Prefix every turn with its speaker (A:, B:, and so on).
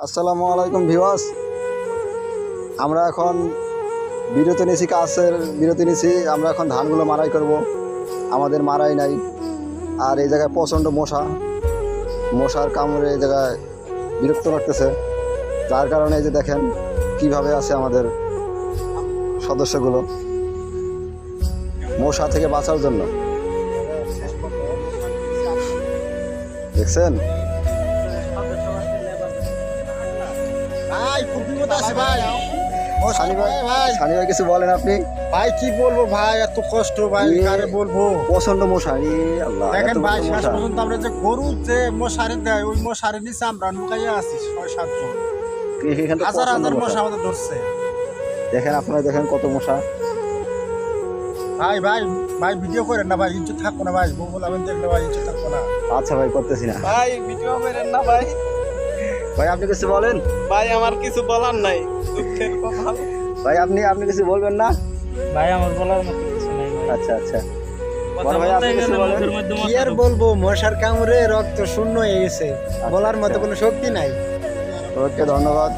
A: আসসালামু আলাইকুম ভিউয়ার্স, আমরা এখন বিরতি নিয়েছি, কাজের বিরতি নিয়েছি। আমরা এখন ধানগুলো মারাই করব। আমাদের মারাই নাই। আর এই জায়গায় প্রচণ্ড মশার কামড়ে এই জায়গায় বিরক্ত লাগতেছে। যার কারণে এই যে দেখেন কিভাবে আছে আমাদের সদস্যগুলো মশা থেকে বাঁচার জন্য। দেখছেন
B: ভাই খুব বিপদ আছে ভাই।
A: সানি ভাই, সানি ভাই কিছু বলেন আপনি।
B: ভাই কি বলবো ভাই, এত কষ্ট ভাই কারে বলবো।
A: প্রচণ্ড মশা, আল্লাহ,
B: দেখেন
A: এত
B: ভাই
A: বড়
B: শেষ
A: মশা।
B: পর্যন্ত আমরা যে গরু যে মশারি দেয় ওই মশারি নিচে আমরা লুকাইয়া আছি 6-7 জন।
A: এখানে তো
B: হাজার
A: প্রচণ্ড
B: হাজার
A: মশা।
B: মশা আমাদের ধরছে।
A: দেখেন আপনারা, দেখেন কত মশা।
B: ভাই ভাই ভাই ভিডিও করেন না ভাই, ইজ্জত থাকবো না ভাই, বউ বলাবেন দেখলে ভাই ইজ্জত থাকবো না।
A: আচ্ছা ভাই, করতেছি না।
C: ভাই ভিডিও করেন না ভাই।
A: ভাই আপনি কিছু বলেন।
C: ভাই আমার কিছু বলার নাই, দুঃখের কথা।
A: ভাই আপনি কিছু বলবেন না।
C: ভাই আমার বলার মতো কিছু নাই ভাই।
A: আচ্ছা আচ্ছা,
C: কথা
A: বড় ভাই
C: বলতে
A: আপনি কিছু
C: গেলে
A: বলেন।
C: মুখের মধ্যে
B: কি
C: মশা
B: আর বলবো, মশার কামড়ে রক্ত শূন্য হয়ে গেছে, বলার মতো কোনো শক্তি নাই।
A: ওকে, ধন্যবাদ।